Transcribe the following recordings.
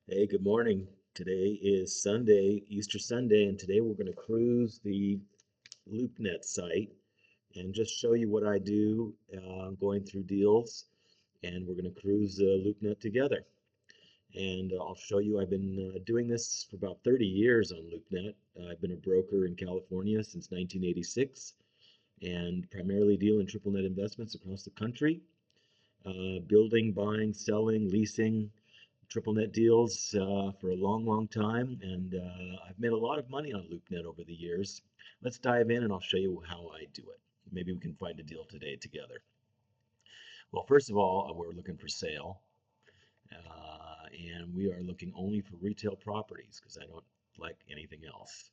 Hey, good morning. Today is Sunday, Easter Sunday, and today we're going to cruise the LoopNet site and just show you what I do going through deals. And we're going to cruise LoopNet together. And I'll show you, I've been doing this for about 30 years on LoopNet. I've been a broker in California since 1986 and primarily deal in triple net investments across the country, building, buying, selling, leasing triple net deals for a long, long time, and I've made a lot of money on LoopNet over the years. Let's dive in and I'll show you how I do it. Maybe we can find a deal today together. Well, first of all, we're looking for sale, and we are looking only for retail properties because I don't like anything else.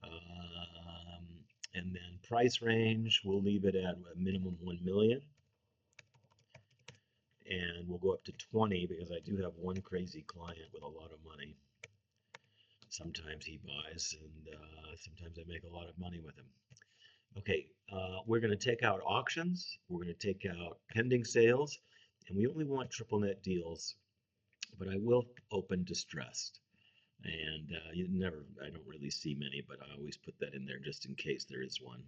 Um, and then price range, we'll leave it at a minimum 1 million, and we'll go up to 20 because I do have one crazy client with a lot of money. Sometimes he buys, and sometimes I make a lot of money with him. Okay, we're going to take out auctions. We're going to take out pending sales, and we only want triple net deals, but I will open distressed. And I don't really see many, but I always put that in there just in case there is one.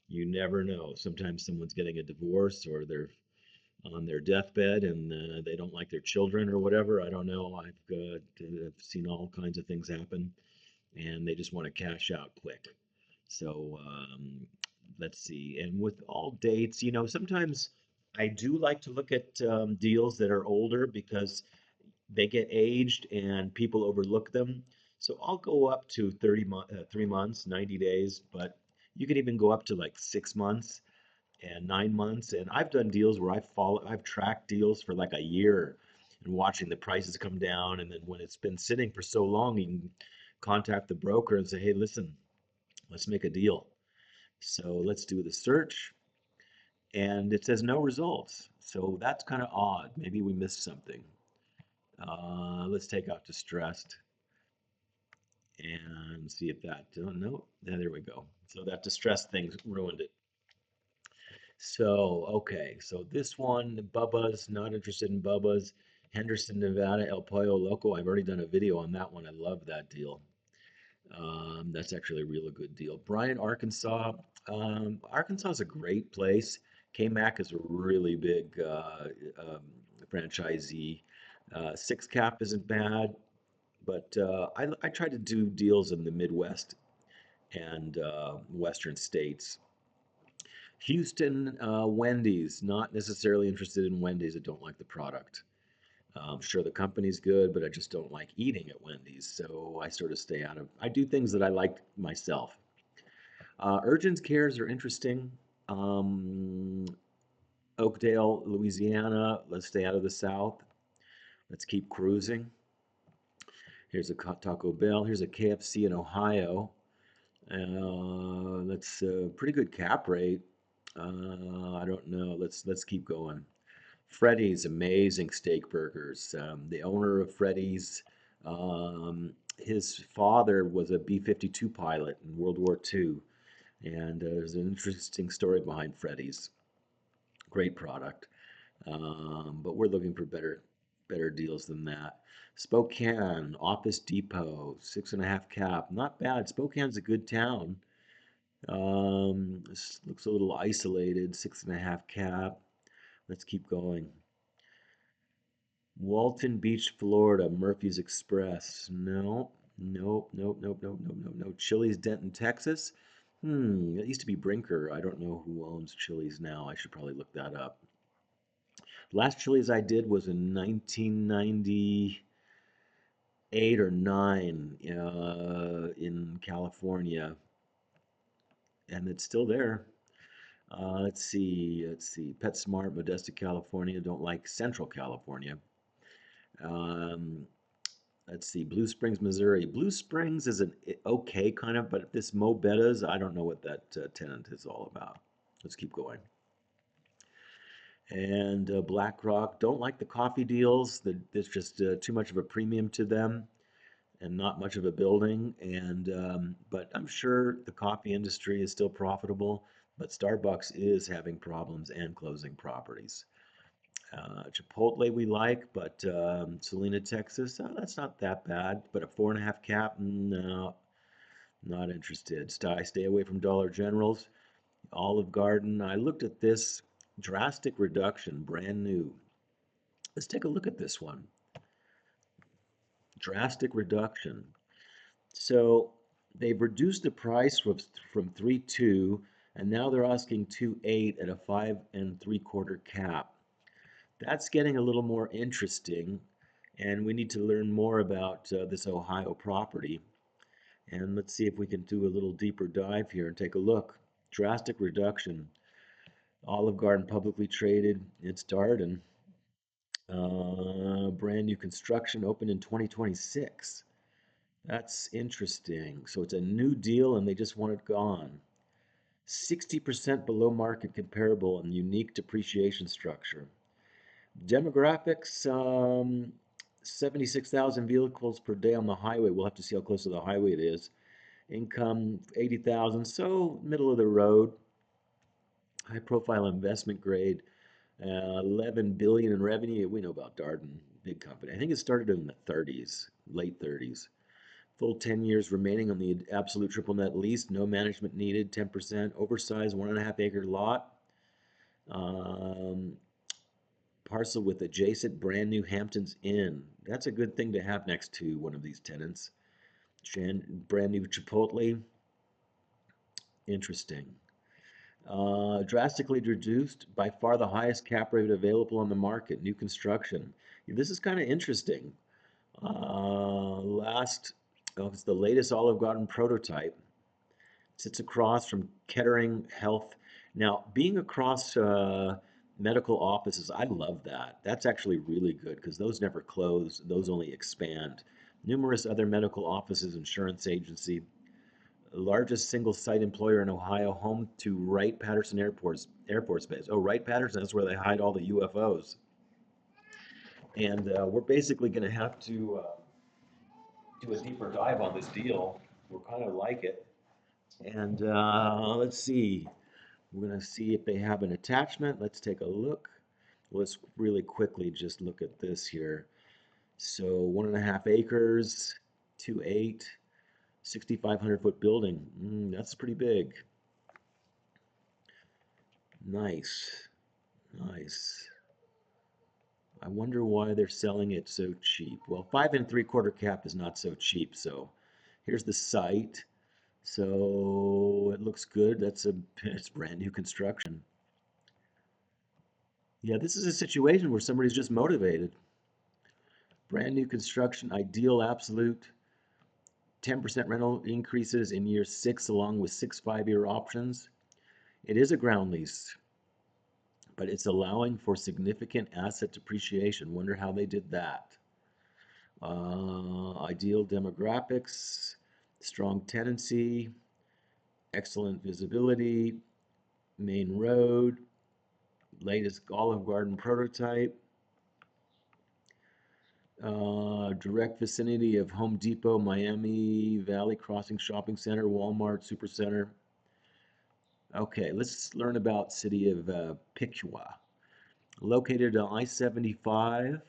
You never know. Sometimes someone's getting a divorce or they're on their deathbed and they don't like their children or whatever. I don't know. I've seen all kinds of things happen and they just want to cash out quick. So let's see. And with all dates, sometimes I do like to look at deals that are older because they get aged and people overlook them. So I'll go up to 3 months, 90 days, but you can even go up to like 6 months and 9 months. And I've done deals where I've tracked deals for like a year and watching the prices come down. And then when it's been sitting for so long, you can contact the broker and say, hey, listen, let's make a deal. So let's do the search. And it says no results. So that's kind of odd. Maybe we missed something. Let's take out distressed and see if that, oh, no, there we go. So that distressed thing ruined it. So, okay, so this one, Bubba's, not interested in Bubba's. Henderson, Nevada, El Pollo Loco. I've already done a video on that one. I love that deal. That's actually a really good deal. Bryant, Arkansas. Arkansas is a great place. KMAC is a really big um, franchisee. Six cap isn't bad, but I try to do deals in the Midwest and Western states. Houston, Wendy's, not necessarily interested in Wendy's. I don't like the product. Sure, the company's good, but I just don't like eating at Wendy's. So I sort of stay out of, I do things that I like myself. Urgent cares are interesting. Um, Oakdale, Louisiana, let's stay out of the South. Let's keep cruising. Here's a Taco Bell. Here's a KFC in Ohio. That's a pretty good cap rate. I don't know. Let's keep going. Freddy's amazing steak burgers. The owner of Freddy's, his father was a B-52 pilot in World War II, and there's an interesting story behind Freddy's. Great product, but we're looking for better deals than that. Spokane, Office Depot, 6.5 cap, not bad. Spokane's a good town. This looks a little isolated, 6.5 cap. Let's keep going. Walton Beach, Florida, Murphy's Express. No, nope, nope, nope, nope, nope, nope, no. Chili's, Denton, Texas. It used to be Brinker. I don't know who owns Chili's now. I should probably look that up. Last Chili's I did was in 1998 or 9 in California, and it's still there. Let's see. PetSmart, Modesto, California. Don't like Central California. Um, let's see, Blue Springs, Missouri. Blue Springs is an okay kind of, but this Mo Betta's, I don't know what that tenant is all about. Let's keep going. And BlackRock, don't like the coffee deals. There's just too much of a premium to them and not much of a building. And but I'm sure the coffee industry is still profitable, but Starbucks is having problems and closing properties. Chipotle we like, but Salina, Texas, that's not that bad. But a 4.5 cap, no, not interested. Stay away from Dollar Generals. Olive Garden, I looked at this drastic reduction, brand new. Let's take a look at this one. Drastic reduction. So they've reduced the price from 3.2, and now they're asking 2.8 at a 5.75 cap. That's getting a little more interesting, and we need to learn more about this Ohio property. And let's see if we can do a little deeper dive here and take a look. Drastic reduction. Olive Garden publicly traded. It's Darden. Brand new construction opened in 2026. That's interesting. So it's a new deal and they just want it gone. 60% below market comparable and unique depreciation structure. Demographics, 76,000 vehicles per day on the highway. We'll have to see how close to the highway it is. Income, 80,000, so middle of the road. High profile investment grade, 11 billion in revenue. We know about Darden, big company. I think it started in the 30s, late 30s. Full 10 years remaining on the absolute triple net lease, no management needed, 10%, oversized 1.5 acre lot. Parcel with adjacent brand new Hampton's Inn. That's a good thing to have next to one of these tenants. Brand new Chipotle. Interesting. Drastically reduced, by far the highest cap rate available on the market, new construction. This is kind of interesting. It's the latest Olive Garden prototype. Sits across from Kettering Health. Now, being across medical offices, I love that. That's actually really good because those never close, those only expand. Numerous other medical offices, insurance agency, largest single site employer in Ohio, home to Wright Patterson Airforce Base. Oh, Wright Patterson, that's where they hide all the UFOs. And we're basically going to have to do a deeper dive on this deal. We're kind of like it. And let's see. We're going to see if they have an attachment. Let's take a look. Let's really quickly just look at this here. So 1.5 acres, 2.8, 6,500 foot building. That's pretty big. Nice, nice. I wonder why they're selling it so cheap. Well, 5.75 cap is not so cheap. So here's the site. So it looks good. It's brand new construction. Yeah, this is a situation where somebody's just motivated. Brand new construction, ideal absolute, 10% rental increases in year 6 along with 6 5-year options. It is a ground lease, but it's allowing for significant asset depreciation. Wonder how they did that. Ideal demographics, strong tenancy, excellent visibility, main road, latest Olive Garden prototype, direct vicinity of Home Depot, Miami Valley Crossing Shopping Center, Walmart Supercenter. Okay, let's learn about city of Piqua. Located on I-75,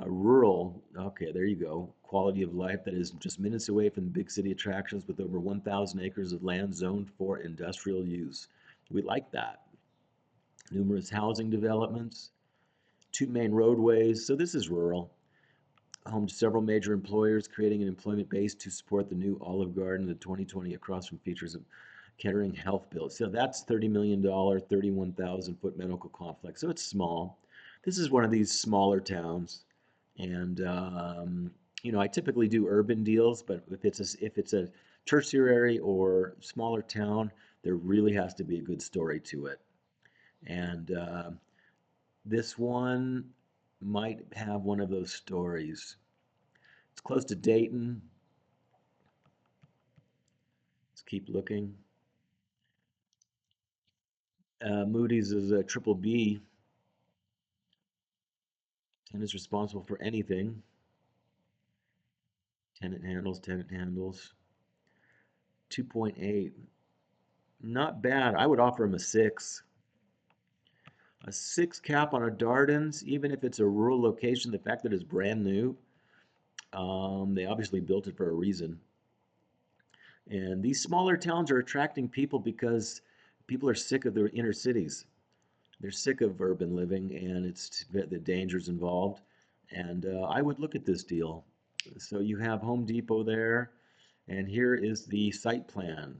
rural. Okay, there you go. Quality of life that is just minutes away from the big city attractions with over 1,000 acres of land zoned for industrial use. We like that. Numerous housing developments, 2 main roadways. So this is rural. Home to several major employers, creating an employment base to support the new Olive Garden, the 2020 across from features of Kettering Health Bill. So that's $30 million, 31,000 foot medical complex. So it's small. This is one of these smaller towns. And, I typically do urban deals, but if it's a tertiary or smaller town, there really has to be a good story to it. And this one might have one of those stories. It's close to Dayton. Let's keep looking. Moody's is a triple B. Tenant is responsible for anything. Tenant handles. 2.8. Not bad. I would offer him a 6. A 6 cap on a Darden's, even if it's a rural location, the fact that it's brand new, they obviously built it for a reason. And these smaller towns are attracting people because people are sick of their inner cities. They're sick of urban living and it's the dangers involved. And I would look at this deal. So you have Home Depot there, and here is the site plan.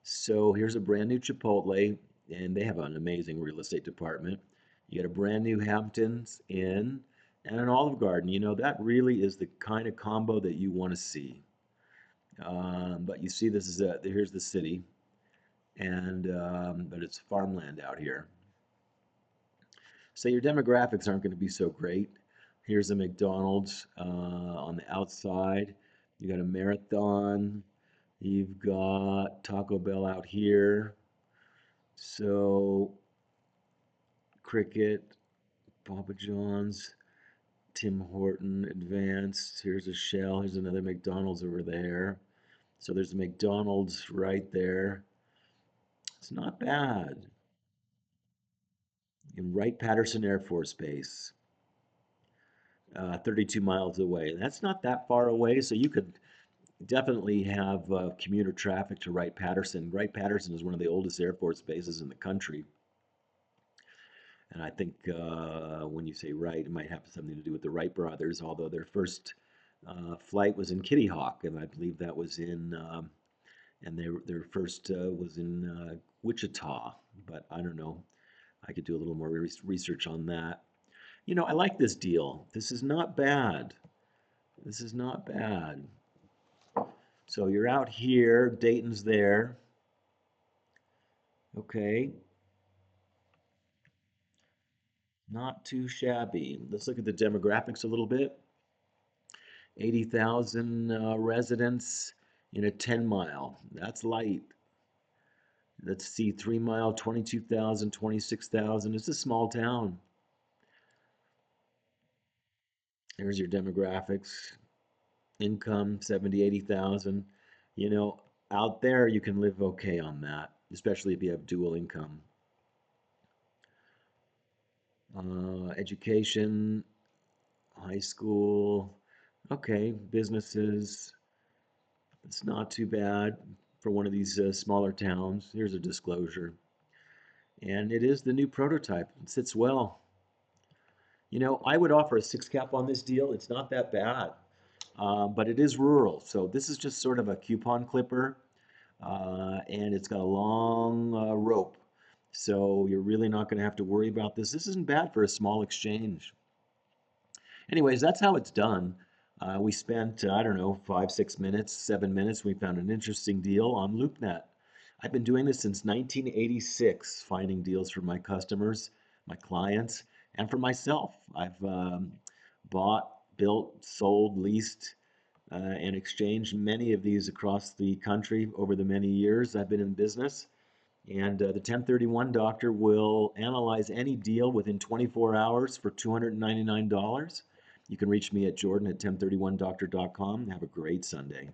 So here's a brand new Chipotle, and they have an amazing real estate department. You got a brand new Hamptons Inn and an Olive Garden. You know, that really is the kind of combo that you want to see. But you see, here's the city, and but it's farmland out here. So your demographics aren't going to be so great. Here's a McDonald's on the outside. You got a Marathon. You've got Taco Bell out here. So Cricket, Papa John's, Tim Horton, Advanced. Here's a Shell. Here's another McDonald's over there. So there's a McDonald's right there. It's not bad. In Wright Patterson Airforce Base, 32 miles away. That's not that far away, so you could definitely have commuter traffic to Wright Patterson. Wright Patterson is one of the oldest Air Force bases in the country. And I think when you say Wright, it might have something to do with the Wright brothers, although their first flight was in Kitty Hawk, and I believe that was and their first was in Wichita, but I don't know. I could do a little more research on that. You know, I like this deal. This is not bad. This is not bad. So you're out here, Dayton's there. Okay, not too shabby. Let's look at the demographics a little bit. 80,000 residents in a 10 mile. That's light. Let's see, 3 mile, 22,000, 26,000. It's a small town. There's your demographics. Income 70, 80,000. You know, out there you can live okay on that, especially if you have dual income. Education, high school, okay, businesses. It's not too bad for one of these smaller towns. Here's a disclosure. And it is the new prototype. It sits well. You know, I would offer a 6 cap on this deal. It's not that bad, but it is rural. So this is just sort of a coupon clipper, and it's got a long rope. So you're really not going to have to worry about this. This isn't bad for a small exchange. Anyways, that's how it's done. We spent, I don't know, 5, 6 minutes, 7 minutes. We found an interesting deal on LoopNet. I've been doing this since 1986, finding deals for my customers, my clients, and for myself. I've bought, built, sold, leased, and exchanged many of these across the country over the many years I've been in business. And the 1031 doctor will analyze any deal within 24 hours for $299. You can reach me at jordan@1031doctor.com. Have a great Sunday.